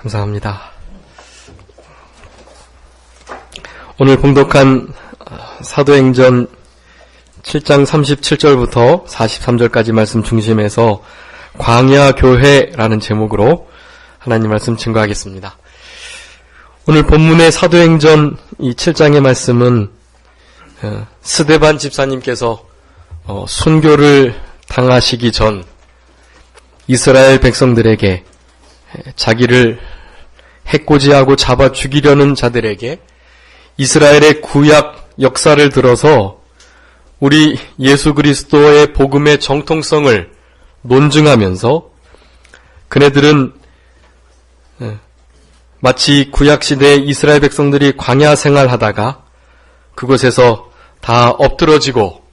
감사합니다. 오늘 봉독한 사도행전 7장 37절부터 43절까지 말씀 중심에서 광야교회라는 제목으로 하나님 말씀 증거하겠습니다. 오늘 본문의 사도행전 이 7장의 말씀은 스데반 집사님께서 순교를 당하시기 전 이스라엘 백성들에게 자기를 해코지하고 잡아 죽이려는 자들에게 이스라엘의 구약 역사를 들어서 우리 예수 그리스도의 복음의 정통성을 논증하면서 그네들은 마치 구약시대 이스라엘 백성들이 광야 생활하다가 그곳에서 다 엎드러지고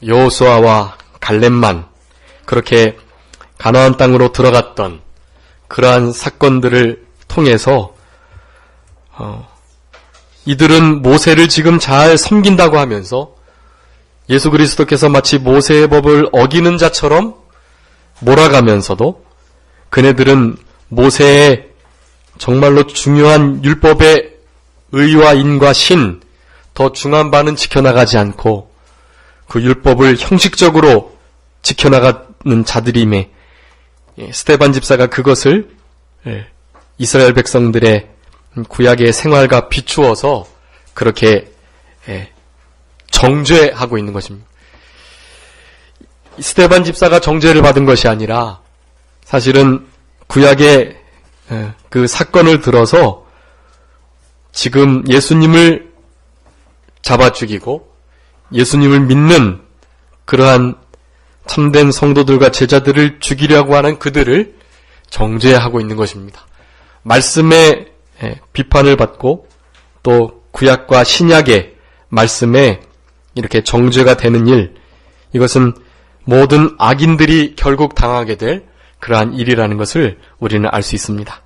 여호수아와 갈렙만 그렇게 가나안 땅으로 들어갔던 그러한 사건들을 통해서 이들은 모세를 지금 잘 섬긴다고 하면서 예수 그리스도께서 마치 모세의 법을 어기는 자처럼 몰아가면서도 그네들은 모세의 정말로 중요한 율법의 의와 인과 신, 더 중한 바는 지켜나가지 않고 그 율법을 형식적으로 지켜나가는 자들임에 스데반 집사가 그것을 이스라엘 백성들의 구약의 생활과 비추어서 그렇게 정죄하고 있는 것입니다. 스데반 집사가 정죄를 받은 것이 아니라 사실은 구약의 그 사건을 들어서 지금 예수님을 잡아 죽이고 예수님을 믿는 그러한 참된 성도들과 제자들을 죽이려고 하는 그들을 정죄하고 있는 것입니다. 말씀에 비판을 받고 또 구약과 신약의 말씀에 이렇게 정죄가 되는 일, 이것은 모든 악인들이 결국 당하게 될 그러한 일이라는 것을 우리는 알 수 있습니다.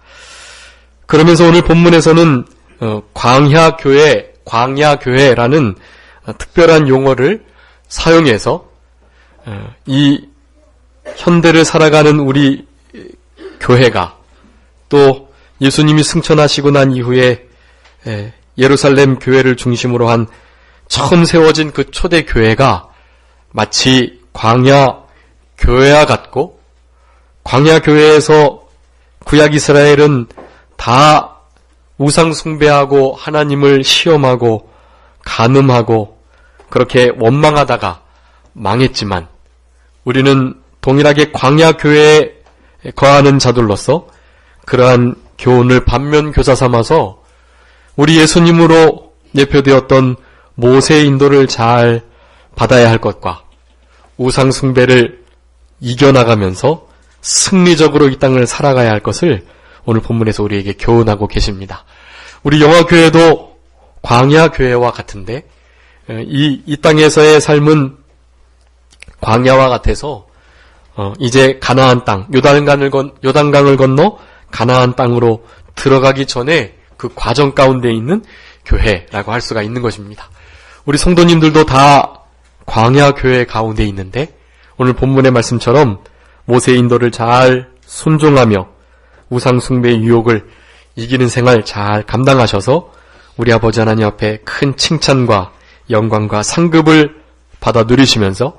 그러면서 오늘 본문에서는 광야교회라는 특별한 용어를 사용해서 이 현대를 살아가는 우리 교회가 또 예수님이 승천하시고 난 이후에 예루살렘 교회를 중심으로 한 처음 세워진 그 초대 교회가 마치 광야 교회와 같고 광야 교회에서 구약 이스라엘은 다 우상 숭배하고 하나님을 시험하고 간음하고 그렇게 원망하다가 망했지만 우리는 동일하게 광야 교회에 거하는 자들로서 그러한 교훈을 반면 교사 삼아서 우리 예수님으로 예표되었던 모세의 인도를 잘 받아야 할 것과 우상 숭배를 이겨나가면서 승리적으로 이 땅을 살아가야 할 것을 오늘 본문에서 우리에게 교훈하고 계십니다. 우리 영화교회도 광야교회와 같은데 이 땅에서의 삶은 광야와 같아서 이제 가나안 땅, 요단강을 건너 가나안 땅으로 들어가기 전에 그 과정 가운데 있는 교회라고 할 수가 있는 것입니다. 우리 성도님들도 다 광야교회 가운데 있는데 오늘 본문의 말씀처럼 모세의 인도를 잘 순종하며 우상숭배의 유혹을 이기는 생활 잘 감당하셔서 우리 아버지 하나님 앞에 큰 칭찬과 영광과 상급을 받아 누리시면서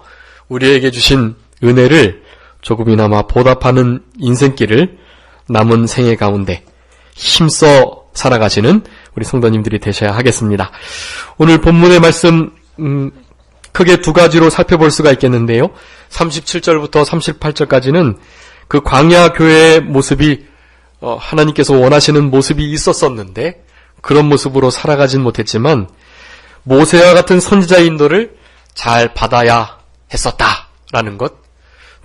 우리에게 주신 은혜를 조금이나마 보답하는 인생길을 남은 생애 가운데 힘써 살아가시는 우리 성도님들이 되셔야 하겠습니다. 오늘 본문의 말씀 크게 두 가지로 살펴볼 수가 있겠는데요. 37절부터 38절까지는 그 광야교회의 모습이 하나님께서 원하시는 모습이 있었었는데 그런 모습으로 살아가진 못했지만 모세와 같은 선지자의 인도를 잘 받아야 했었다라는 것.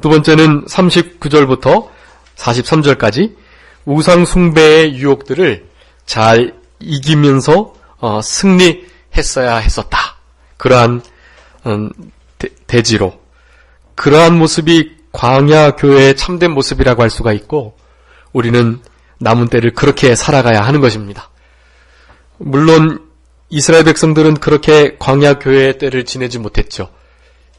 두 번째는 39절부터 43절까지 우상 숭배의 유혹들을 잘 이기면서 승리했어야 했었다. 그러한 대지로 그러한 모습이 광야교회의 참된 모습이라고 할 수가 있고 우리는 남은 때를 그렇게 살아가야 하는 것입니다. 물론 이스라엘 백성들은 그렇게 광야교회의 때를 지내지 못했죠.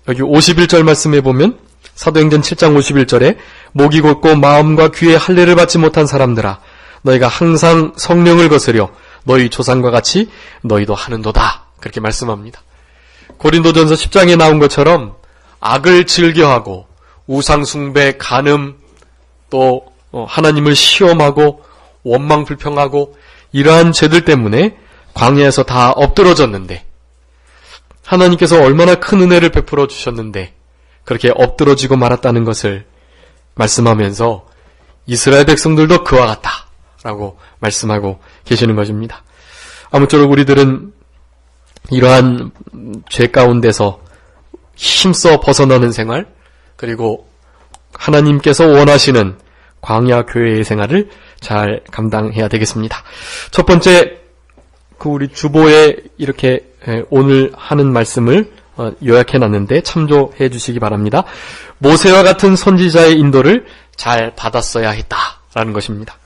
여기 51절 말씀에 보면 사도행전 7장 51절에 목이 곧고 마음과 귀에 할례를 받지 못한 사람들아 너희가 항상 성령을 거스려 너희 조상과 같이 너희도 하는도다. 그렇게 말씀합니다. 고린도전서 10장에 나온 것처럼 악을 즐겨하고 우상숭배, 간음, 또 하나님을 시험하고 원망 불평하고 이러한 죄들 때문에 광야에서 다 엎드러졌는데, 하나님께서 얼마나 큰 은혜를 베풀어 주셨는데 그렇게 엎드러지고 말았다는 것을 말씀하면서 이스라엘 백성들도 그와 같다라고 말씀하고 계시는 것입니다. 아무쪼록 우리들은 이러한 죄 가운데서 힘써 벗어나는 생활, 그리고 하나님께서 원하시는 광야 교회의 생활을 잘 감당해야 되겠습니다. 첫 번째, 우리 주보에 이렇게 오늘 하는 말씀을 요약해놨는데 참조해 주시기 바랍니다. 모세와 같은 선지자의 인도를 잘 받았어야 했다라는 것입니다.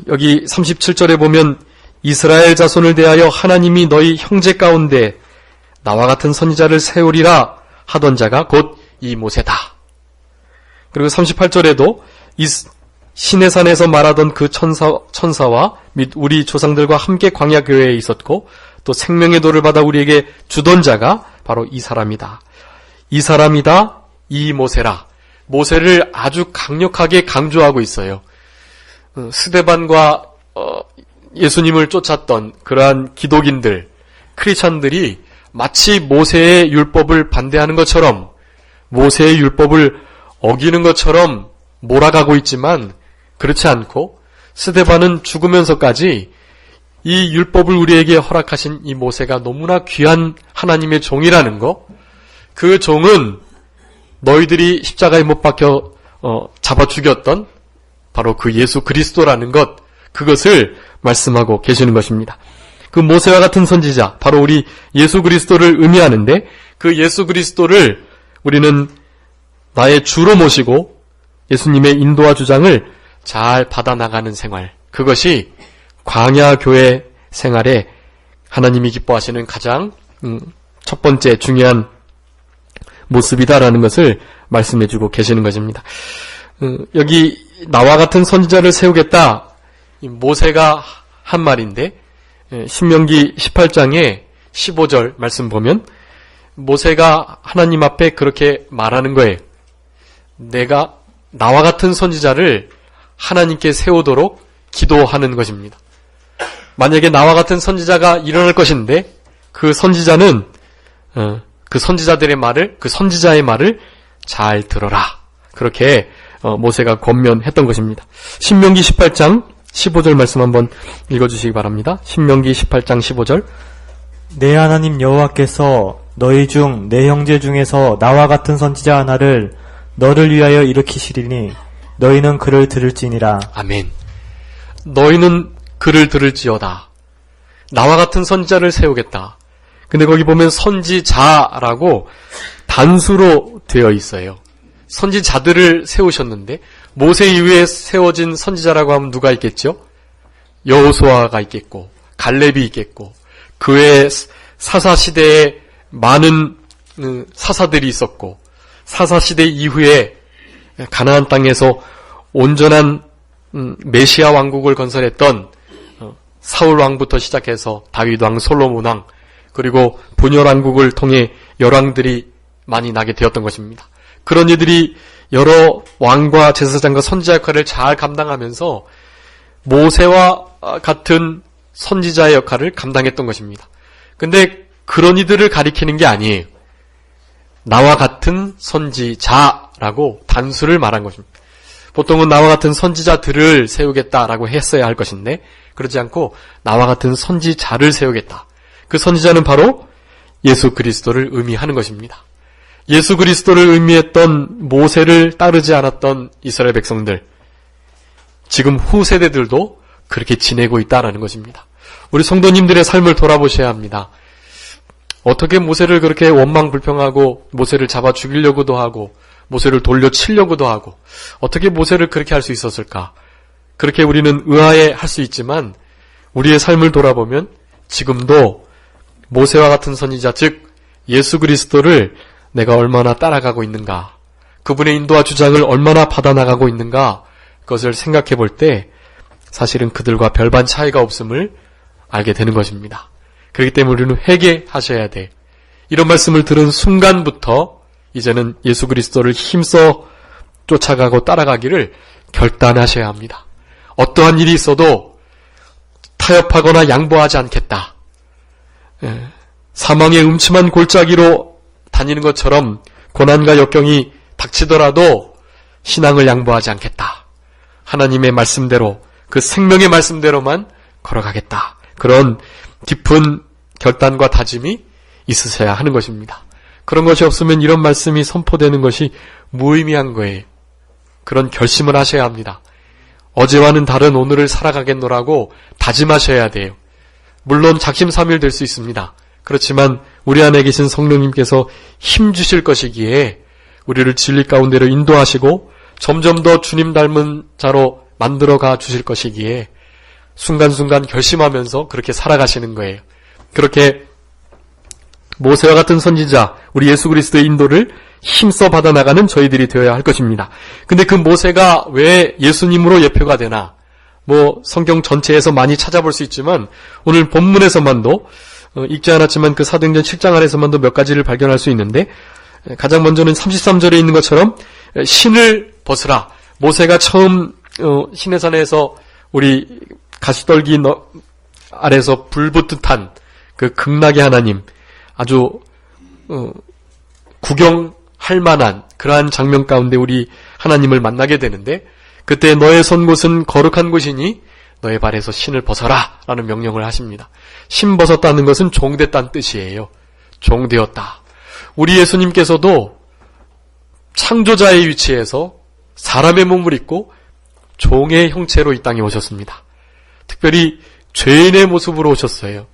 여기 37절에 보면 이스라엘 자손을 대하여 하나님이 너희 형제 가운데 나와 같은 선지자를 세우리라 하던 자가 곧 이 모세다. 그리고 38절에도 시내산에서 말하던 그 천사와 및 우리 조상들과 함께 광야 교회에 있었고 또 생명의 도를 받아 우리에게 주던 자가 바로 이 사람이다. 이 사람이다, 이 모세라. 모세를 아주 강력하게 강조하고 있어요. 스데반과 예수님을 쫓았던 그러한 기독인들, 크리스천들이 마치 모세의 율법을 반대하는 것처럼, 모세의 율법을 어기는 것처럼 몰아가고 있지만 그렇지 않고, 스데반은 죽으면서까지 이 율법을 우리에게 허락하신 이 모세가 너무나 귀한 하나님의 종이라는 것, 그 종은 너희들이 십자가에 못 박혀 잡아 죽였던 바로 그 예수 그리스도라는 것, 그것을 말씀하고 계시는 것입니다. 그 모세와 같은 선지자, 바로 우리 예수 그리스도를 의미하는데, 그 예수 그리스도를 우리는 나의 주로 모시고 예수님의 인도와 주장을 잘 받아나가는 생활, 그것이 광야 교회 생활에 하나님이 기뻐하시는 가장 첫 번째 중요한 모습이다라는 것을 말씀해주고 계시는 것입니다. 여기 나와 같은 선지자를 세우겠다, 모세가 한 말인데, 신명기 18장에 15절 말씀 보면 모세가 하나님 앞에 그렇게 말하는 거예요. 내가 나와 같은 선지자를 하나님께 세우도록 기도하는 것입니다. 만약에 나와 같은 선지자가 일어날 것인데 그 선지자는 그 선지자들의 말을, 그 선지자의 말을 잘 들어라. 그렇게 모세가 권면했던 것입니다. 신명기 18장 15절 말씀 한번 읽어주시기 바랍니다. 신명기 18장 15절. 내 하나님 여호와께서 너희 중 내 형제 중에서 나와 같은 선지자 하나를 너를 위하여 일으키시리니 너희는 그를 들을지니라. 아멘. 너희는 그를 들을지어다. 나와 같은 선지자를 세우겠다. 근데 거기 보면 선지자라고 단수로 되어 있어요. 선지자들을 세우셨는데 모세 이후에 세워진 선지자라고 하면 누가 있겠죠? 여호수아가 있겠고 갈렙이 있겠고 그 외에 사사시대에 많은 사사들이 있었고, 사사시대 이후에 가나안 땅에서 온전한 메시아 왕국을 건설했던 사울 왕부터 시작해서 다윗 왕, 솔로몬 왕, 그리고 분열 왕국을 통해 열왕들이 많이 나게 되었던 것입니다. 그런 이들이 여러 왕과 제사장과 선지자 역할을 잘 감당하면서 모세와 같은 선지자의 역할을 감당했던 것입니다. 근데 그런 이들을 가리키는 게 아니에요. 나와 같은 선지자라고 단수를 말한 것입니다. 보통은 나와 같은 선지자들을 세우겠다라고 했어야 할 것인데 그러지 않고 나와 같은 선지자를 세우겠다. 그 선지자는 바로 예수 그리스도를 의미하는 것입니다. 예수 그리스도를 의미했던 모세를 따르지 않았던 이스라엘 백성들, 지금 후세대들도 그렇게 지내고 있다라는 것입니다. 우리 성도님들의 삶을 돌아보셔야 합니다. 어떻게 모세를 그렇게 원망 불평하고 모세를 잡아 죽이려고도 하고 모세를 돌려치려고도 하고 어떻게 모세를 그렇게 할 수 있었을까? 그렇게 우리는 의아해할 수 있지만 우리의 삶을 돌아보면 지금도 모세와 같은 선지자, 즉 예수 그리스도를 내가 얼마나 따라가고 있는가, 그분의 인도와 주장을 얼마나 받아나가고 있는가, 그것을 생각해 볼 때 사실은 그들과 별반 차이가 없음을 알게 되는 것입니다. 그렇기 때문에 우리는 회개하셔야 돼. 이런 말씀을 들은 순간부터 이제는 예수 그리스도를 힘써 쫓아가고 따라가기를 결단하셔야 합니다. 어떠한 일이 있어도 타협하거나 양보하지 않겠다. 사망의 음침한 골짜기로 다니는 것처럼 고난과 역경이 닥치더라도 신앙을 양보하지 않겠다. 하나님의 말씀대로, 그 생명의 말씀대로만 걸어가겠다. 그런 깊은 결단과 다짐이 있으셔야 하는 것입니다. 그런 것이 없으면 이런 말씀이 선포되는 것이 무의미한 거예요. 그런 결심을 하셔야 합니다. 어제와는 다른 오늘을 살아가겠노라고 다짐하셔야 돼요. 물론 작심삼일 될 수 있습니다. 그렇지만 우리 안에 계신 성령님께서 힘 주실 것이기에 우리를 진리 가운데로 인도하시고 점점 더 주님 닮은 자로 만들어가 주실 것이기에 순간순간 결심하면서 그렇게 살아가시는 거예요. 그렇게 모세와 같은 선지자, 우리 예수 그리스도의 인도를 힘써 받아나가는 저희들이 되어야 할 것입니다. 근데 그 모세가 왜 예수님으로 예표가 되나? 성경 전체에서 많이 찾아볼 수 있지만 오늘 본문에서만도 읽지 않았지만 그 사도행전 7장 안에서만도 몇 가지를 발견할 수 있는데, 가장 먼저는 33절에 있는 것처럼 신을 벗으라. 모세가 처음 시내산에서 우리 가시떨기 아래서 불붙듯한 그 극락의 하나님, 아주 구경할 만한 그러한 장면 가운데 우리 하나님을 만나게 되는데, 그때 너의 선 곳은 거룩한 곳이니 너의 발에서 신을 벗어라 라는 명령을 하십니다. 신 벗었다는 것은 종됐다는 뜻이에요. 종되었다. 우리 예수님께서도 창조자의 위치에서 사람의 몸을 입고 종의 형체로 이 땅에 오셨습니다. 특별히 죄인의 모습으로 오셨어요.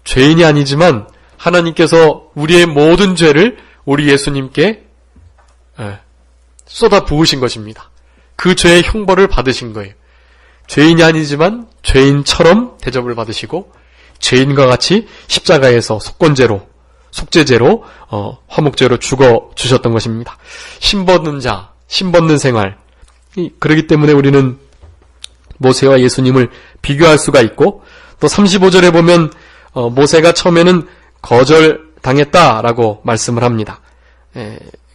죄인이 아니지만 하나님께서 우리의 모든 죄를 우리 예수님께 쏟아 부으신 것입니다. 그 죄의 형벌을 받으신 거예요. 죄인이 아니지만 죄인처럼 대접을 받으시고 죄인과 같이 십자가에서 속죄제로 화목제로 죽어주셨던 것입니다. 신벗는 자, 신벗는 생활. 그렇기 때문에 우리는 모세와 예수님을 비교할 수가 있고, 또 35절에 보면 모세가 처음에는 거절당했다라고 말씀을 합니다.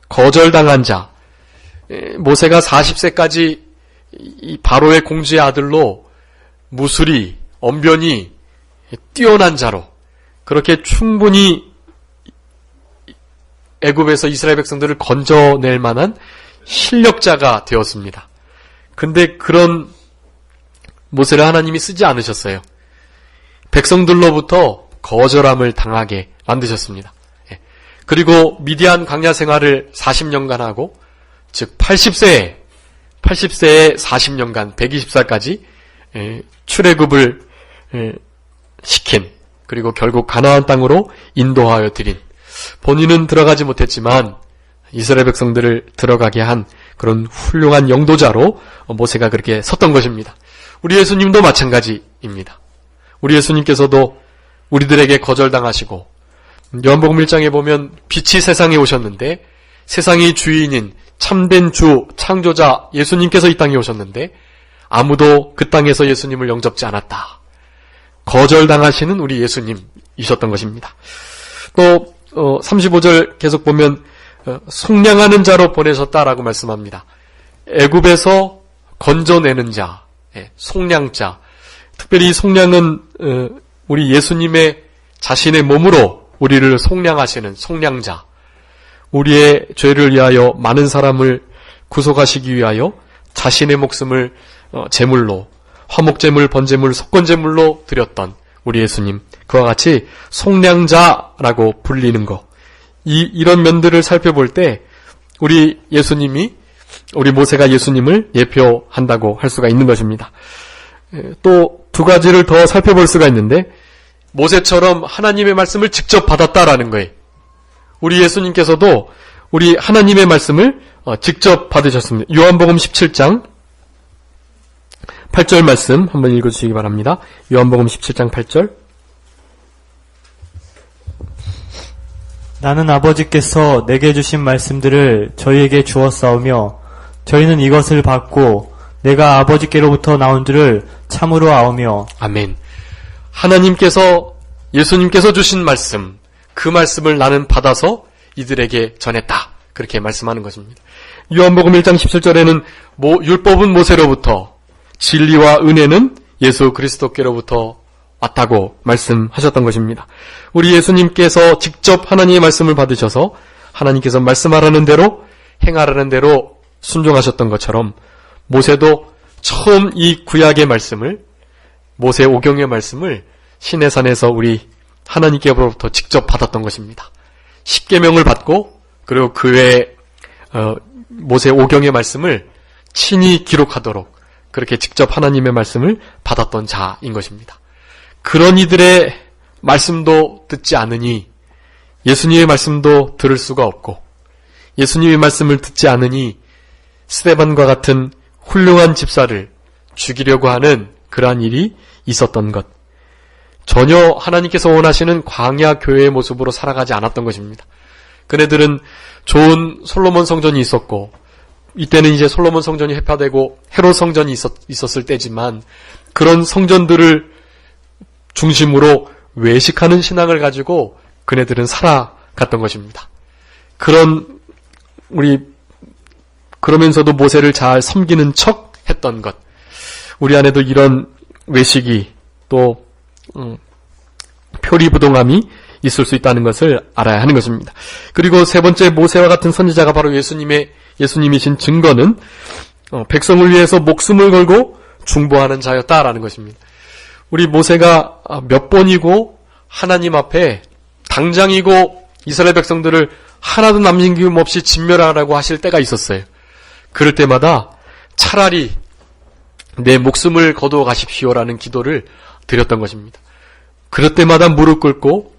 거절당한 자, 모세가 40세까지 이 바로의 공주의 아들로 무술이, 언변이 뛰어난 자로 그렇게 충분히 애굽에서 이스라엘 백성들을 건져낼 만한 실력자가 되었습니다. 근데 그런 모세를 하나님이 쓰지 않으셨어요. 백성들로부터 거절함을 당하게 만드셨습니다. 그리고 미디안 광야 생활을 40년간 하고, 즉 80세에 40년간 120살까지 출애굽을 시킨, 그리고 결국 가나안 땅으로 인도하여 드린, 본인은 들어가지 못했지만 이스라엘 백성들을 들어가게 한 그런 훌륭한 영도자로 모세가 그렇게 섰던 것입니다. 우리 예수님도 마찬가지입니다. 우리 예수님께서도 우리들에게 거절당하시고, 요한복음 1장에 보면 빛이 세상에 오셨는데, 세상의 주인인 참된 주, 창조자 예수님께서 이 땅에 오셨는데 아무도 그 땅에서 예수님을 영접지 않았다. 거절당하시는 우리 예수님이셨던 것입니다. 또 35절 계속 보면 속량하는 자로 보내셨다라고 말씀합니다. 애굽에서 건져내는 자, 속량자. 특별히 속량은 우리 예수님의 자신의 몸으로 우리를 속량하시는 속량자. 우리의 죄를 위하여 많은 사람을 구속하시기 위하여 자신의 목숨을 제물로, 화목제물, 번제물, 속건제물로 드렸던 우리 예수님, 그와 같이 속량자라고 불리는 것, 이런 면들을 살펴볼 때 우리 예수님이, 우리 모세가 예수님을 예표한다고 할 수가 있는 것입니다. 또 두 가지를 더 살펴볼 수가 있는데, 모세처럼 하나님의 말씀을 직접 받았다라는 거예요. 우리 예수님께서도 우리 하나님의 말씀을 직접 받으셨습니다. 요한복음 17장 8절 말씀 한번 읽어주시기 바랍니다. 요한복음 17장 8절. 나는 아버지께서 내게 주신 말씀들을 저희에게 주었사오며 저희는 이것을 받고 내가 아버지께로부터 나온 줄을 참으로 아오며. 아멘. 예수님께서 주신 말씀, 그 말씀을 나는 받아서 이들에게 전했다. 그렇게 말씀하는 것입니다. 요한복음 1장 17절에는 율법은 모세로부터, 진리와 은혜는 예수 그리스도께로부터 왔다고 말씀하셨던 것입니다. 우리 예수님께서 직접 하나님의 말씀을 받으셔서 하나님께서 말씀하라는 대로 행하라는 대로 순종하셨던 것처럼 모세도 처음 이 구약의 말씀을, 모세 오경의 말씀을 시내산에서 우리 하나님께로부터 직접 받았던 것입니다. 십계명을 받고 그리고 그 외에 모세 오경의 말씀을 친히 기록하도록 그렇게 직접 하나님의 말씀을 받았던 자인 것입니다. 그런 이들의 말씀도 듣지 않으니 예수님의 말씀도 들을 수가 없고, 예수님의 말씀을 듣지 않으니 스데반과 같은 훌륭한 집사를 죽이려고 하는 그러한 일이 있었던 것, 전혀 하나님께서 원하시는 광야 교회의 모습으로 살아가지 않았던 것입니다. 그네들은 좋은 솔로몬 성전이 있었고, 이때는 이제 솔로몬 성전이 회파되고 헤롯 성전이 있었을 때지만, 그런 성전들을 중심으로 외식하는 신앙을 가지고 그네들은 살아갔던 것입니다. 그러면서도 모세를 잘 섬기는 척 했던 것, 우리 안에도 이런 외식이 또 표리부동함이 있을 수 있다는 것을 알아야 하는 것입니다. 그리고 세 번째, 모세와 같은 선지자가 바로 예수님이신 증거는 백성을 위해서 목숨을 걸고 중보하는 자였다라는 것입니다. 우리 모세가 몇 번이고 하나님 앞에 당장이고 이스라엘 백성들을 하나도 남김 없이 진멸하라고 하실 때가 있었어요. 그럴 때마다 차라리 내 목숨을 거두어 가십시오라는 기도를 드렸던 것입니다. 그럴 때마다 무릎 꿇고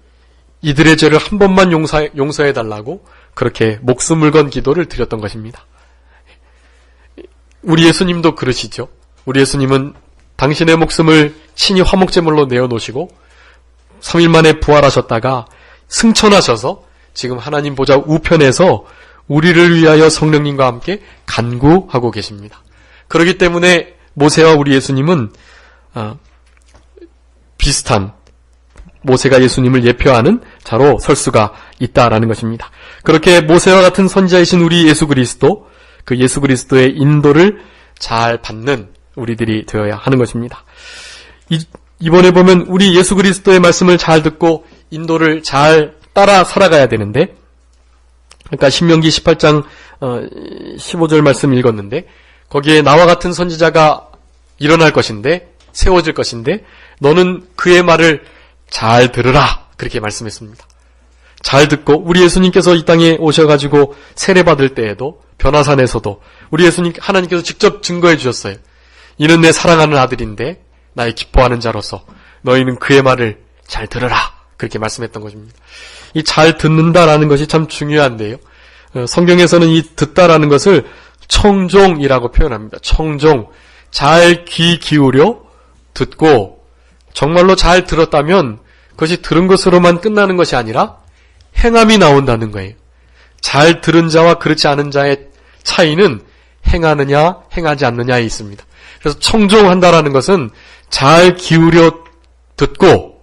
이들의 죄를 한 번만 용서해달라고 그렇게 목숨을 건 기도를 드렸던 것입니다. 우리 예수님도 그러시죠. 우리 예수님은 당신의 목숨을 친히 화목제물로 내어놓으시고 3일 만에 부활하셨다가 승천하셔서 지금 하나님 보좌 우편에서 우리를 위하여 성령님과 함께 간구하고 계십니다. 그렇기 때문에 모세와 우리 예수님은 비슷한, 모세가 예수님을 예표하는 자로 설 수가 있다라는 것입니다. 그렇게 모세와 같은 선지자이신 우리 예수 그리스도, 그 예수 그리스도의 인도를 잘 받는 우리들이 되어야 하는 것입니다. 이번에 보면 우리 예수 그리스도의 말씀을 잘 듣고 인도를 잘 따라 살아가야 되는데, 그러니까 신명기 18장 15절 말씀 읽었는데, 거기에 나와 같은 선지자가 일어날 것인데, 세워질 것인데, 너는 그의 말을 잘 들으라, 그렇게 말씀했습니다. 잘 듣고, 우리 예수님께서 이 땅에 오셔가지고 세례받을 때에도, 변화산에서도 우리 예수님, 하나님께서 직접 증거해 주셨어요. 이는 내 사랑하는 아들인데 나의 기뻐하는 자로서 너희는 그의 말을 잘 들으라, 그렇게 말씀했던 것입니다. 이 잘 듣는다라는 것이 참 중요한데요. 성경에서는 이 듣다라는 것을 청종이라고 표현합니다. 청종, 잘 귀 기울여 듣고 정말로 잘 들었다면 그것이 들은 것으로만 끝나는 것이 아니라 행함이 나온다는 거예요. 잘 들은 자와 그렇지 않은 자의 차이는 행하느냐 행하지 않느냐에 있습니다. 그래서 청종한다라는 것은 잘 기울여 듣고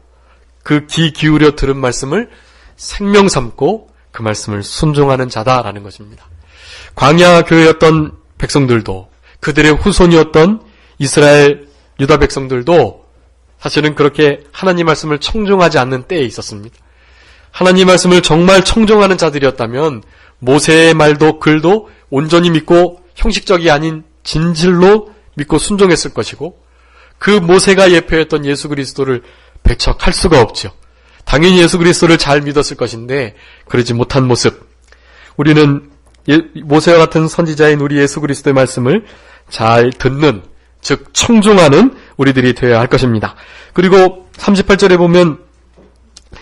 그 귀 기울여 들은 말씀을 생명 삼고 그 말씀을 순종하는 자다라는 것입니다. 광야 교회였던 백성들도, 그들의 후손이었던 이스라엘 유다 백성들도 사실은 그렇게 하나님 말씀을 청종하지 않는 때에 있었습니다. 하나님 말씀을 정말 청종하는 자들이었다면 모세의 말도 글도 온전히 믿고 형식적이 아닌 진실로 믿고 순종했을 것이고, 그 모세가 예표했던 예수 그리스도를 배척할 수가 없죠. 당연히 예수 그리스도를 잘 믿었을 것인데 그러지 못한 모습, 우리는 모세와 같은 선지자인 우리 예수 그리스도의 말씀을 잘 듣는, 즉 청종하는 우리들이 되어야 할 것입니다. 그리고 38절에 보면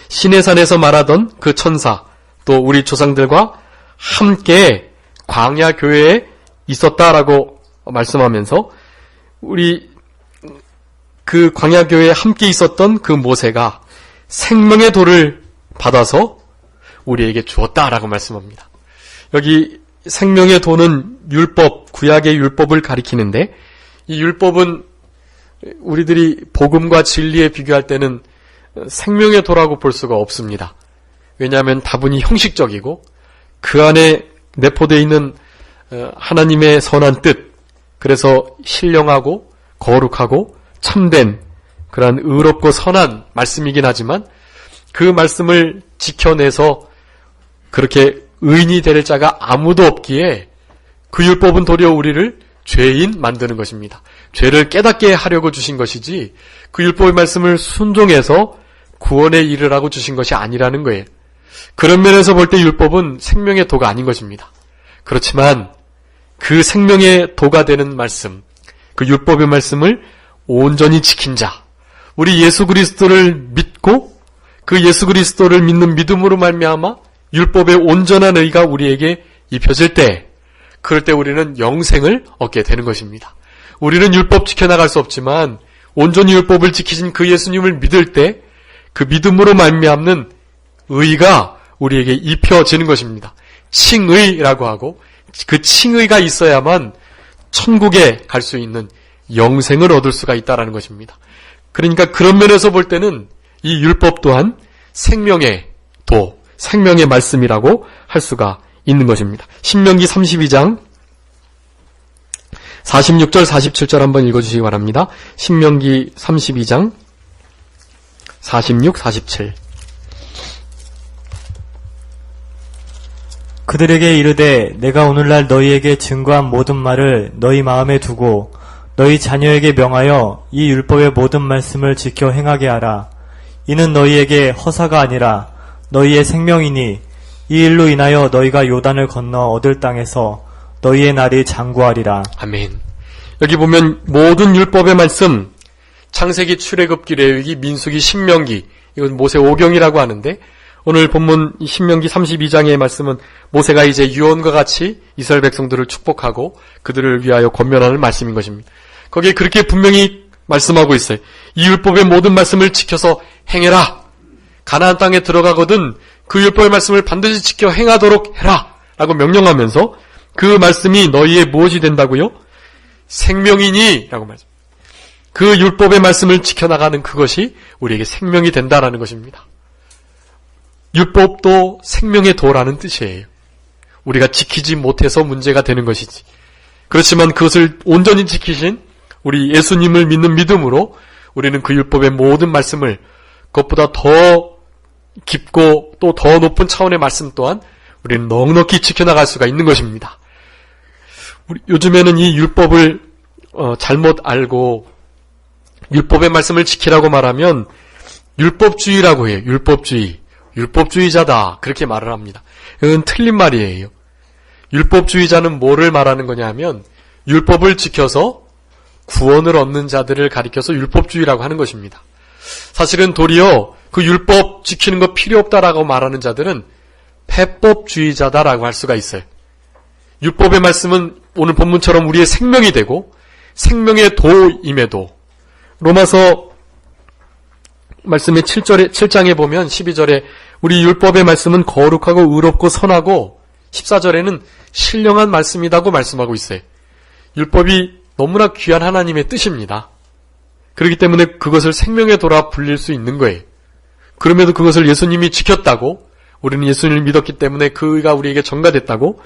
시내산에서 말하던 그 천사, 또 우리 조상들과 함께 광야 교회에 있었다라고 말씀하면서 우리 그 광야 교회에 함께 있었던 그 모세가 생명의 돌을 받아서 우리에게 주었다라고 말씀합니다. 여기 생명의 돌은 율법, 구약의 율법을 가리키는데 이 율법은 우리들이 복음과 진리에 비교할 때는 생명의 도라고 볼 수가 없습니다. 왜냐하면 다분히 형식적이고 그 안에 내포되어 있는 하나님의 선한 뜻, 그래서 신령하고 거룩하고 참된 그러한 의롭고 선한 말씀이긴 하지만 그 말씀을 지켜내서 그렇게 의인이 될 자가 아무도 없기에 그 율법은 도리어 우리를 죄인 만드는 것입니다. 죄를 깨닫게 하려고 주신 것이지 그 율법의 말씀을 순종해서 구원에 이르라고 주신 것이 아니라는 거예요. 그런 면에서 볼 때 율법은 생명의 도가 아닌 것입니다. 그렇지만 그 생명의 도가 되는 말씀, 그 율법의 말씀을 온전히 지킨 자, 우리 예수 그리스도를 믿고 그 예수 그리스도를 믿는 믿음으로 말미암아 율법의 온전한 의가 우리에게 입혀질 때, 그럴 때 우리는 영생을 얻게 되는 것입니다. 우리는 율법 지켜나갈 수 없지만 온전히 율법을 지키신 그 예수님을 믿을 때 그 믿음으로 말미암는 의가 우리에게 입혀지는 것입니다. 칭의라고 하고 그 칭의가 있어야만 천국에 갈 수 있는 영생을 얻을 수가 있다는 것입니다. 그러니까 그런 면에서 볼 때는 이 율법 또한 생명의 도, 생명의 말씀이라고 할 수가 있는 것입니다. 신명기 32장 46절 47절 한번 읽어주시기 바랍니다. 신명기 32장 46, 47. 그들에게 이르되 내가 오늘날 너희에게 증거한 모든 말을 너희 마음에 두고 너희 자녀에게 명하여 이 율법의 모든 말씀을 지켜 행하게 하라. 이는 너희에게 허사가 아니라 너희의 생명이니 이 일로 인하여 너희가 요단을 건너 얻을 땅에서 너희의 날이 장구하리라. 아멘. 여기 보면 모든 율법의 말씀, 창세기, 출애굽기, 레위기, 민수기, 신명기, 이건 모세 오경이라고 하는데 오늘 본문 신명기 32장의 말씀은 모세가 이제 유언과 같이 이스라엘 백성들을 축복하고 그들을 위하여 권면하는 말씀인 것입니다. 거기에 그렇게 분명히 말씀하고 있어요. 이 율법의 모든 말씀을 지켜서 행해라. 가나안 땅에 들어가거든 그 율법의 말씀을 반드시 지켜 행하도록 해라. 라고 명령하면서 그 말씀이 너희의 무엇이 된다고요? 생명이니 라고 말합니다. 그 율법의 말씀을 지켜나가는 그것이 우리에게 생명이 된다라는 것입니다. 율법도 생명의 도라는 뜻이에요. 우리가 지키지 못해서 문제가 되는 것이지. 그렇지만 그것을 온전히 지키신 우리 예수님을 믿는 믿음으로 우리는 그 율법의 모든 말씀을 그것보다 더 깊고 또 더 높은 차원의 말씀 또한 우리는 넉넉히 지켜나갈 수가 있는 것입니다. 요즘에는 이 율법을 잘못 알고 율법의 말씀을 지키라고 말하면 율법주의라고 해요. 율법주의자다 그렇게 말을 합니다. 이건 틀린 말이에요. 율법주의자는 뭐를 말하는 거냐 하면 율법을 지켜서 구원을 얻는 자들을 가리켜서 율법주의라고 하는 것입니다. 사실은 도리어 그 율법 지키는 거 필요 없다라고 말하는 자들은 폐법주의자다라고 할 수가 있어요. 율법의 말씀은 오늘 본문처럼 우리의 생명이 되고 생명의 도임에도 로마서 말씀의 7장에 보면 12절에 우리 율법의 말씀은 거룩하고 의롭고 선하고 14절에는 신령한 말씀이라고 말씀하고 있어요. 율법이 너무나 귀한 하나님의 뜻입니다. 그렇기 때문에 그것을 생명의 도라 불릴 수 있는 거예요. 그럼에도 그것을 예수님이 지켰다고, 우리는 예수님을 믿었기 때문에 그 의가 우리에게 전가됐다고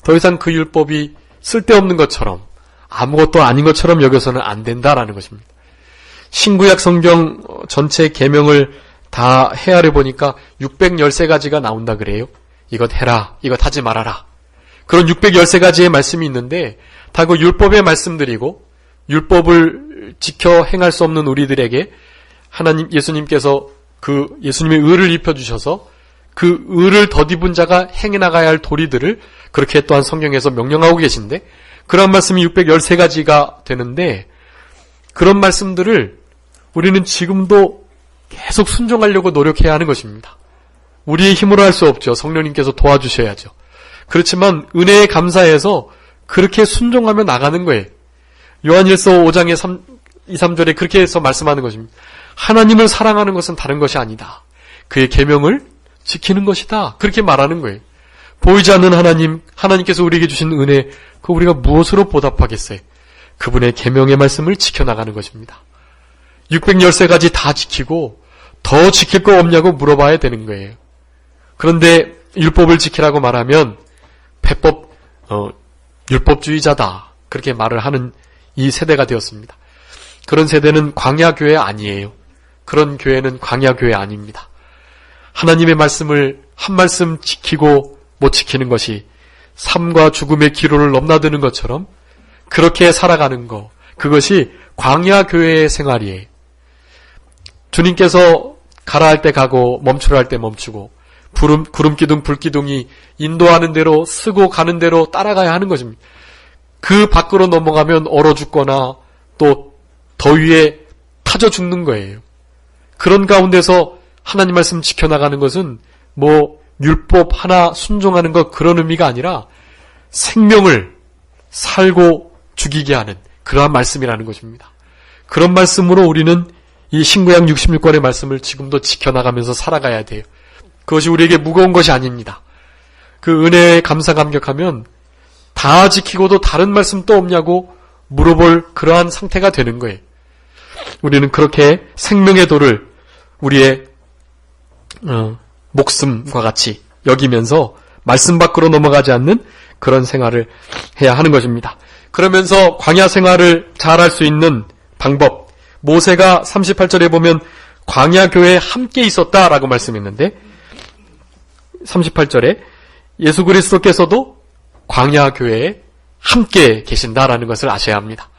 더 이상 그 율법이 쓸데없는 것처럼 아무것도 아닌 것처럼 여겨서는 안 된다라는 것입니다. 신구약 성경 전체 계명을 다 헤아려 보니까 613가지가 나온다 그래요. 이것 해라, 이것 하지 말아라. 그런 613가지의 말씀이 있는데 다 그 율법의 말씀들이고 율법을 지켜 행할 수 없는 우리들에게 하나님 예수님께서 그 예수님의 의를 입혀주셔서 그 의를 덧입은 자가 행해 나가야 할 도리들을 그렇게 또한 성경에서 명령하고 계신데 그런 말씀이 613가지가 되는데 그런 말씀들을 우리는 지금도 계속 순종하려고 노력해야 하는 것입니다. 우리의 힘으로 할 수 없죠. 성령님께서 도와주셔야죠. 그렇지만 은혜에 감사해서 그렇게 순종하며 나가는 거예요. 요한일서 5장의 2, 3절에 그렇게 해서 말씀하는 것입니다. 하나님을 사랑하는 것은 다른 것이 아니다. 그의 계명을 지키는 것이다. 그렇게 말하는 거예요. 보이지 않는 하나님께서 우리에게 주신 은혜, 그 우리가 무엇으로 보답하겠어요? 그분의 계명의 말씀을 지켜나가는 것입니다. 613가지 다 지키고 더 지킬 거 없냐고 물어봐야 되는 거예요. 그런데 율법을 지키라고 말하면 율법주의자다, 그렇게 말을 하는 이 세대가 되었습니다. 그런 세대는 광야교회 아니에요. 그런 교회는 광야교회 아닙니다. 하나님의 말씀을 한 말씀 지키고 못 지키는 것이 삶과 죽음의 기로를 넘나드는 것처럼 그렇게 살아가는 것, 그것이 광야교회의 생활이에요. 주님께서 가라 할 때 가고 멈추라 할 때 멈추고 구름기둥 불기둥이 인도하는 대로 쓰고 가는 대로 따라가야 하는 것입니다. 그 밖으로 넘어가면 얼어 죽거나 또 더위에 타져 죽는 거예요. 그런 가운데서 하나님 말씀 지켜나가는 것은 율법 하나 순종하는 것, 그런 의미가 아니라 생명을 살고 죽이게 하는 그러한 말씀이라는 것입니다. 그런 말씀으로 우리는 이 신구약 66권의 말씀을 지금도 지켜나가면서 살아가야 돼요. 그것이 우리에게 무거운 것이 아닙니다. 그 은혜에 감사 감격하면 다 지키고도 다른 말씀 또 없냐고 물어볼 그러한 상태가 되는 거예요. 우리는 그렇게 생명의 도를 우리의 목숨과 같이 여기면서 말씀 밖으로 넘어가지 않는 그런 생활을 해야 하는 것입니다. 그러면서 광야 생활을 잘할 수 있는 방법, 모세가 38절에 보면 광야교회에 함께 있었다라고 말씀했는데 38절에 예수 그리스도께서도 광야교회에 함께 계신다라는 것을 아셔야 합니다.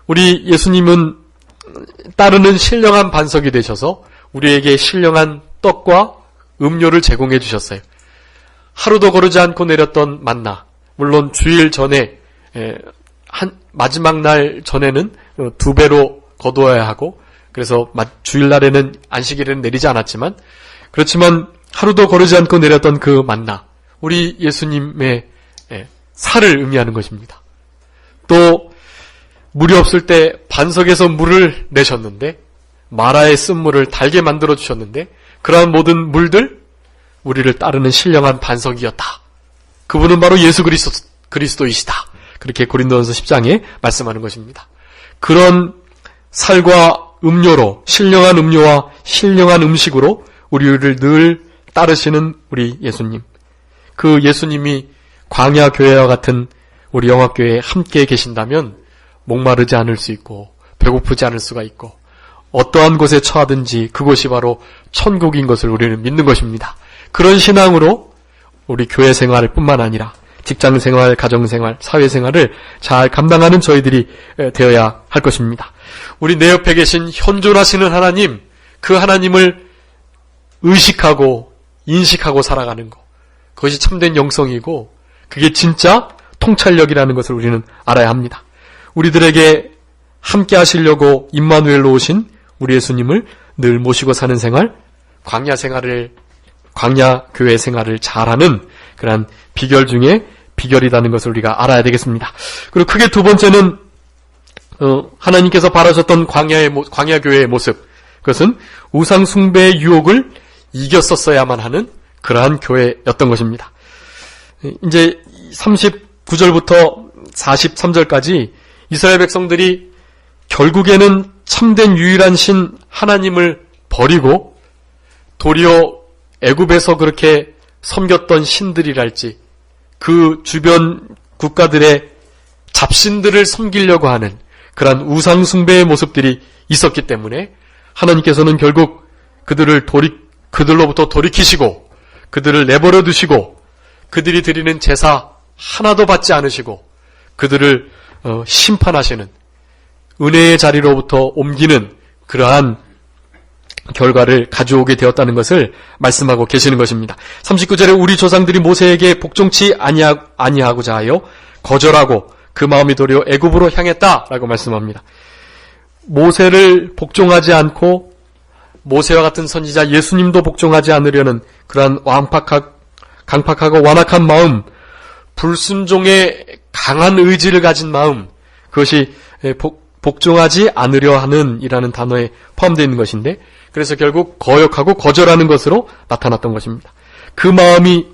우리 예수님은 따르는 신령한 반석이 되셔서 우리에게 신령한 떡과 음료를 제공해 주셨어요. 하루도 거르지 않고 내렸던 만나, 물론 주일 전에 마지막 날 전에는 2배로 거두어야 하고, 그래서 주일날에는 안식일에는 내리지 않았지만, 그렇지만 하루도 거르지 않고 내렸던 그 만나, 우리 예수님의 살을 의미하는 것입니다. 또 물이 없을 때 반석에서 물을 내셨는데, 마라의 쓴물을 달게 만들어 주셨는데, 그러한 모든 물들 우리를 따르는 신령한 반석이었다. 그분은 바로 예수 그리스도이시다. 그렇게 고린도전서 10장에 말씀하는 것입니다. 그런 살과 음료로, 신령한 음료와 신령한 음식으로 우리를 늘 따르시는 우리 예수님. 그 예수님이 광야교회와 같은 우리 영화교회에 함께 계신다면 목마르지 않을 수 있고 배고프지 않을 수가 있고 어떠한 곳에 처하든지 그곳이 바로 천국인 것을 우리는 믿는 것입니다. 그런 신앙으로 우리 교회 생활 뿐만 아니라 직장생활, 가정생활, 사회생활을 잘 감당하는 저희들이 되어야 할 것입니다. 우리 내 옆에 계신 현존하시는 하나님, 그 하나님을 의식하고 인식하고 살아가는 것, 그것이 참된 영성이고 그게 진짜 통찰력이라는 것을 우리는 알아야 합니다. 우리들에게 함께 하시려고 임마누엘로 오신 우리 예수님을 늘 모시고 사는 생활, 광야교회 생활을 잘하는 그런 비결 중에 비결이라는 것을 우리가 알아야 되겠습니다. 그리고 크게 두 번째는 하나님께서 바라셨던 광야교회의 모습, 그것은 우상 숭배의 유혹을 이겼었어야만 하는 그러한 교회였던 것입니다. 이제 39절부터 43절까지 이스라엘 백성들이 결국에는 참된 유일한 신 하나님을 버리고 도리어 애굽에서 그렇게 섬겼던 신들이랄지 그 주변 국가들의 잡신들을 섬기려고 하는 그러한 우상 숭배의 모습들이 있었기 때문에 하나님께서는 결국 그들로부터 돌이키시고 그들을 내버려 두시고 그들이 드리는 제사 하나도 받지 않으시고 그들을 심판하시는 은혜의 자리로부터 옮기는 그러한 결과를 가져오게 되었다는 것을 말씀하고 계시는 것입니다. 39절에 우리 조상들이 모세에게 복종치 아니하고자 하여 거절하고 그 마음이 도리어 애굽으로 향했다라고 말씀합니다. 모세를 복종하지 않고 모세와 같은 선지자 예수님도 복종하지 않으려는 그러한 강팍하고 완악한 마음, 불순종의 강한 의지를 가진 마음, 그것이 복종하지 않으려 하는 이라는 단어에 포함되어 있는 것인데, 그래서 결국 거역하고 거절하는 것으로 나타났던 것입니다. 그 마음이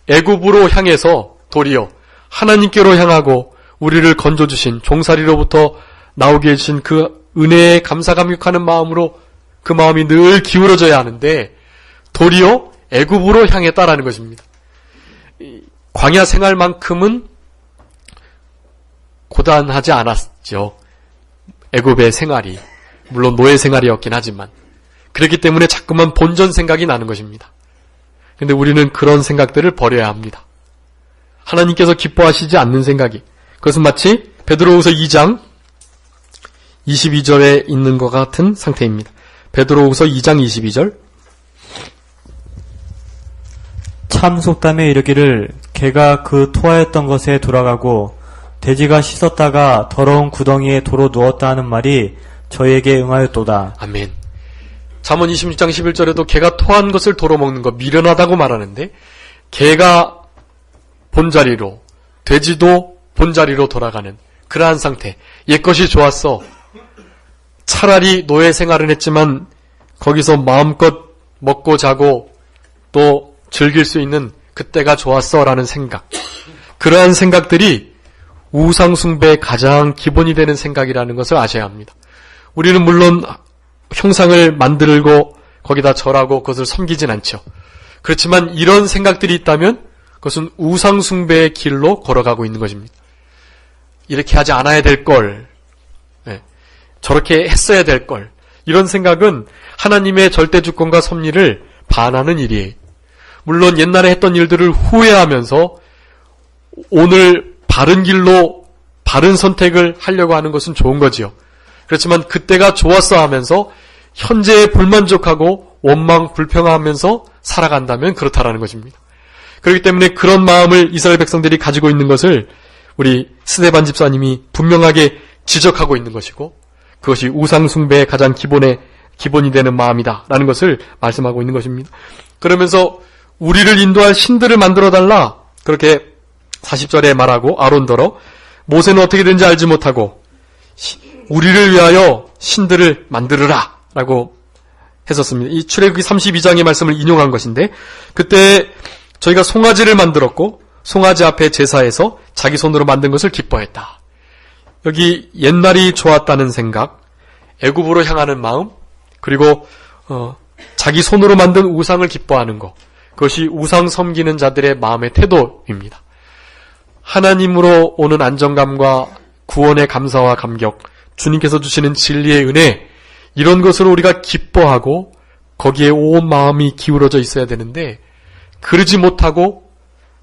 애굽으로 향해서 도리어 하나님께로 향하고 우리를 건져주신 종살이로부터 나오게 해주신 그 은혜에 감사 감격하는 마음으로 그 마음이 늘 기울어져야 하는데 도리어 애굽으로 향했다라는 것입니다. 광야 생활만큼은 고단하지 않았죠. 애굽의 생활이. 물론 노예 생활이었긴 하지만. 그렇기 때문에 자꾸만 본전 생각이 나는 것입니다. 근데 우리는 그런 생각들을 버려야 합니다. 하나님께서 기뻐하시지 않는 생각이. 그것은 마치 베드로후서 2장 22절에 있는 것 같은 상태입니다. 베드로후서 2장 22절. 참 속담에 이르기를 개가 그 토하였던 것에 돌아가고 돼지가 씻었다가 더러운 구덩이에 도로 누웠다 하는 말이 저희에게 응하였도다. 아멘. 잠언 26장 11절에도 개가 토한 것을 도로 먹는 거 미련하다고 말하는데 개가 본자리로 돼지도 본자리로 돌아가는 그러한 상태. 옛것이 좋았어. 차라리 노예 생활은 했지만 거기서 마음껏 먹고 자고 또 즐길 수 있는 그때가 좋았어 라는 생각. 그러한 생각들이 우상 숭배의 가장 기본이 되는 생각이라는 것을 아셔야 합니다. 우리는 물론 형상을 만들고 거기다 절하고 그것을 섬기진 않죠. 그렇지만 이런 생각들이 있다면 그것은 우상 숭배의 길로 걸어가고 있는 것입니다. 이렇게 하지 않아야 될 걸, 저렇게 했어야 될 걸, 이런 생각은 하나님의 절대 주권과 섭리를 반하는 일이에요. 물론 옛날에 했던 일들을 후회하면서 오늘 바른 길로 바른 선택을 하려고 하는 것은 좋은 거지요. 그렇지만 그때가 좋았어 하면서 현재에 불만족하고 원망 불평하면서 살아간다면 그렇다라는 것입니다. 그렇기 때문에 그런 마음을 이스라엘 백성들이 가지고 있는 것을 우리 스데반 집사님이 분명하게 지적하고 있는 것이고 그것이 우상 숭배의 가장 기본이 되는 마음이다라는 것을 말씀하고 있는 것입니다. 그러면서 우리를 인도할 신들을 만들어달라 그렇게 40절에 말하고 아론더러 모세는 어떻게 된지 알지 못하고 우리를 위하여 신들을 만들으라 라고 했었습니다. 이 출애굽기 32장의 말씀을 인용한 것인데 그때 저희가 송아지를 만들었고 송아지 앞에 제사해서 자기 손으로 만든 것을 기뻐했다. 여기 옛날이 좋았다는 생각, 애굽으로 향하는 마음, 그리고 자기 손으로 만든 우상을 기뻐하는 것, 그것이 우상 섬기는 자들의 마음의 태도입니다. 하나님으로 오는 안정감과 구원의 감사와 감격, 주님께서 주시는 진리의 은혜, 이런 것으로 우리가 기뻐하고 거기에 온 마음이 기울어져 있어야 되는데 그러지 못하고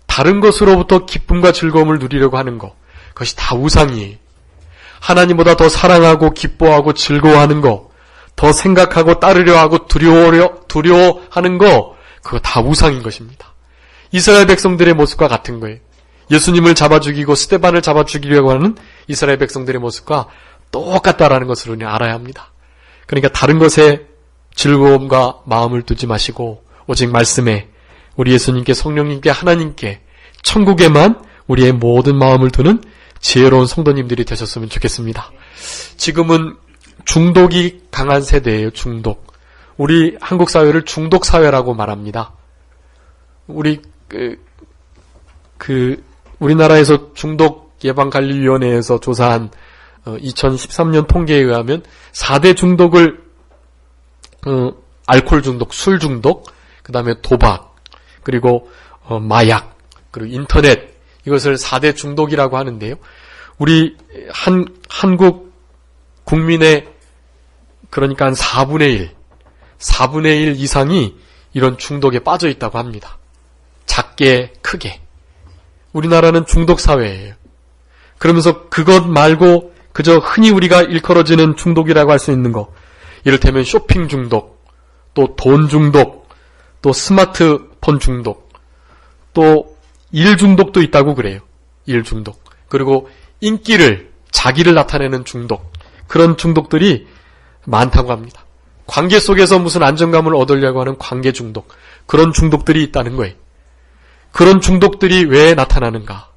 다른 것으로부터 기쁨과 즐거움을 누리려고 하는 것, 그것이 다 우상이에요. 하나님보다 더 사랑하고 기뻐하고 즐거워하는 것, 더 생각하고 따르려 하고 두려워하는 것, 그거 다 우상인 것입니다. 이스라엘 백성들의 모습과 같은 거예요. 예수님을 잡아 죽이고 스데반을 잡아 죽이려고 하는 이스라엘 백성들의 모습과 똑같다라는 것을 우리는 알아야 합니다. 그러니까 다른 것에 즐거움과 마음을 두지 마시고 오직 말씀에 우리 예수님께 성령님께 하나님께 천국에만 우리의 모든 마음을 두는 지혜로운 성도님들이 되셨으면 좋겠습니다. 지금은 중독이 강한 세대예요. 중독. 우리 한국 사회를 중독 사회라고 말합니다. 우리나라에서 중독예방관리위원회에서 조사한 2013년 통계에 의하면 4대 중독을 알코올 중독, 술 중독, 그 다음에 도박, 그리고 마약, 그리고 인터넷, 이것을 4대 중독이라고 하는데요. 우리 한국 국민의 그러니까 한 4분의 1 이상이 이런 중독에 빠져 있다고 합니다. 작게 크게. 우리나라는 중독 사회예요. 그러면서 그것 말고 그저 흔히 우리가 일컬어지는 중독이라고 할 수 있는 것, 이를테면 쇼핑 중독, 또 돈 중독, 또 스마트폰 중독, 또 일 중독도 있다고 그래요. 일 중독. 그리고 자기를 나타내는 중독, 그런 중독들이 많다고 합니다. 관계 속에서 무슨 안정감을 얻으려고 하는 관계 중독, 그런 중독들이 있다는 거예요. 그런 중독들이 왜 나타나는가?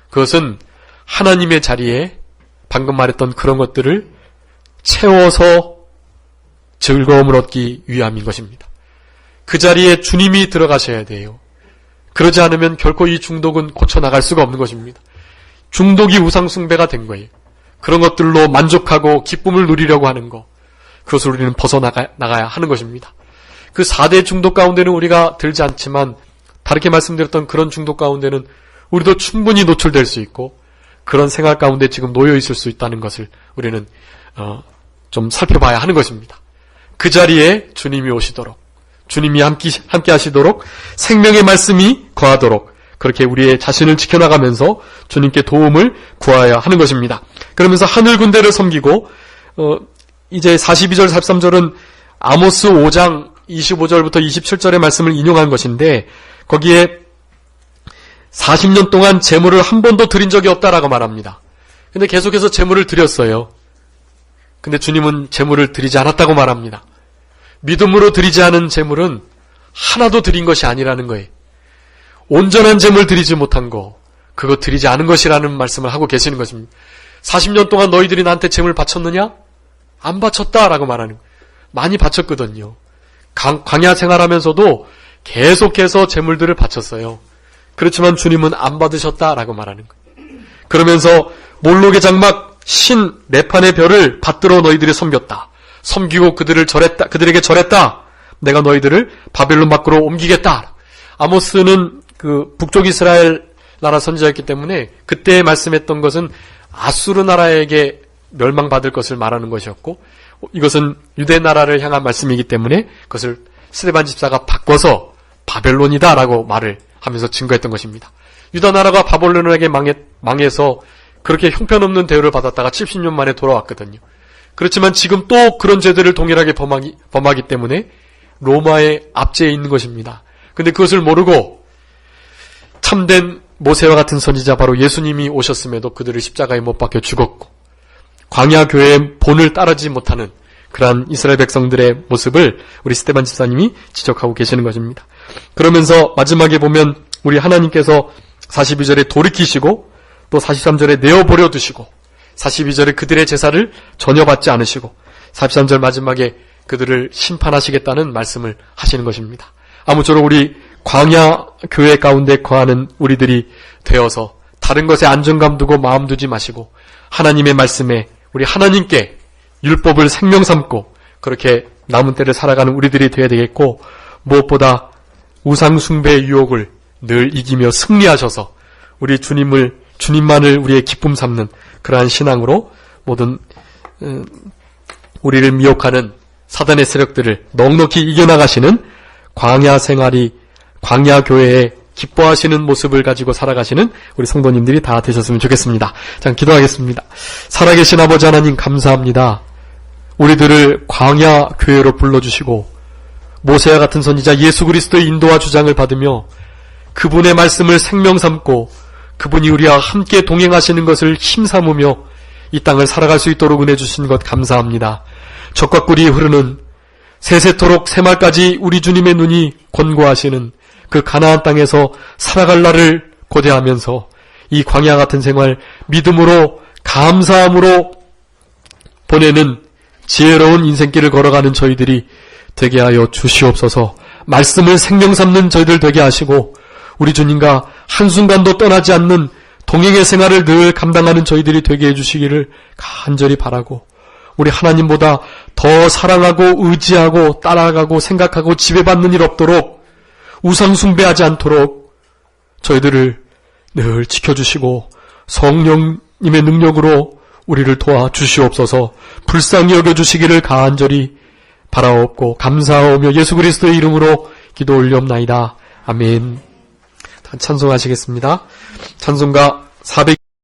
그것은 하나님의 자리에 방금 말했던 그런 것들을 채워서 즐거움을 얻기 위함인 것입니다. 그 자리에 주님이 들어가셔야 돼요. 그러지 않으면 결코 이 중독은 고쳐나갈 수가 없는 것입니다. 중독이 우상숭배가 된 거예요. 그런 것들로 만족하고 기쁨을 누리려고 하는 거, 그것을 우리는 벗어나가야 하는 것입니다. 그 4대 중독 가운데는 우리가 들지 않지만 다르게 말씀드렸던 그런 중독 가운데는 우리도 충분히 노출될 수 있고 그런 생활 가운데 지금 놓여 있을 수 있다는 것을 우리는 좀 살펴봐야 하는 것입니다. 그 자리에 주님이 오시도록, 주님이 함께 하시도록, 생명의 말씀이 거하도록 그렇게 우리의 자신을 지켜나가면서 주님께 도움을 구하여야 하는 것입니다. 그러면서 하늘 군대를 섬기고 이제 42절 43절은 아모스 5장 25절부터 27절의 말씀을 인용한 것인데 거기에 40년 동안 제물을 한 번도 드린 적이 없다라고 말합니다. 근데 계속해서 제물을 드렸어요. 근데 주님은 제물을 드리지 않았다고 말합니다. 믿음으로 드리지 않은 제물은 하나도 드린 것이 아니라는 거예요. 온전한 제물 드리지 못한 거, 그거 드리지 않은 것이라는 말씀을 하고 계시는 것입니다. 40년 동안 너희들이 나한테 제물 바쳤느냐? 안 바쳤다라고 말하는 거예요. 많이 바쳤거든요. 광야 생활하면서도 계속해서 제물들을 바쳤어요. 그렇지만 주님은 안 받으셨다라고 말하는 거예요. 그러면서 몰록의 장막 신 레판의 별을 받들어 너희들이 섬겼다. 섬기고 그들에게 절했다. 내가 너희들을 바벨론 밖으로 옮기겠다. 아모스는 그 북쪽 이스라엘 나라 선지자였기 때문에 그때 말씀했던 것은 아수르 나라에게 멸망받을 것을 말하는 것이었고 이것은 유대 나라를 향한 말씀이기 때문에 그것을 스데반 집사가 바꿔서 바벨론이다라고 말을 하면서 증거했던 것입니다. 유다 나라가 바벨론에게 망해서 그렇게 형편없는 대우를 받았다가 70년 만에 돌아왔거든요. 그렇지만 지금 또 그런 죄들을 동일하게 범하기 때문에 로마의 압제에 있는 것입니다. 근데 그것을 모르고 참된 모세와 같은 선지자 바로 예수님이 오셨음에도 그들을 십자가에 못 박혀 죽었고 광야 교회의 본을 따르지 못하는 그러한 이스라엘 백성들의 모습을 우리 스데반 집사님이 지적하고 계시는 것입니다. 그러면서 마지막에 보면 우리 하나님께서 42절에 돌이키시고 또 43절에 내어버려 두시고 42절에 그들의 제사를 전혀 받지 않으시고 43절 마지막에 그들을 심판하시겠다는 말씀을 하시는 것입니다. 아무쪼록 우리 광야 교회 가운데 거하는 우리들이 되어서 다른 것에 안정감 두고 마음 두지 마시고 하나님의 말씀에 우리 하나님께 율법을 생명 삼고 그렇게 남은 때를 살아가는 우리들이 되어야 되겠고 무엇보다 우상 숭배의 유혹을 늘 이기며 승리하셔서 우리 주님만을 우리의 기쁨 삼는 그러한 신앙으로 모든 우리를 미혹하는 사단의 세력들을 넉넉히 이겨나가시는 광야 생활이 광야 교회에 기뻐하시는 모습을 가지고 살아가시는 우리 성도님들이 다 되셨으면 좋겠습니다. 자, 기도하겠습니다. 살아계신 아버지 하나님 감사합니다. 우리들을 광야 교회로 불러주시고 모세와 같은 선지자 예수 그리스도의 인도와 주장을 받으며 그분의 말씀을 생명 삼고 그분이 우리와 함께 동행하시는 것을 힘삼으며 이 땅을 살아갈 수 있도록 은혜 주신 것 감사합니다. 적과 꿀이 흐르는 세세토록 새말까지 우리 주님의 눈이 권고하시는 그 가나안 땅에서 살아갈 날을 고대하면서 이 광야 같은 생활 믿음으로 감사함으로 보내는 지혜로운 인생길을 걸어가는 저희들이 되게 하여 주시옵소서. 말씀을 생명 삼는 저희들 되게 하시고 우리 주님과 한순간도 떠나지 않는 동행의 생활을 늘 감당하는 저희들이 되게 해주시기를 간절히 바라고 우리 하나님보다 더 사랑하고 의지하고 따라가고 생각하고 지배받는 일 없도록 우상 숭배하지 않도록 저희들을 늘 지켜주시고 성령님의 능력으로 우리를 도와주시옵소서. 불쌍히 여겨주시기를 간절히 바라옵고 감사하오며 예수 그리스도의 이름으로 기도 올리옵나이다. 아멘. 찬송하시겠습니다. 찬송가 400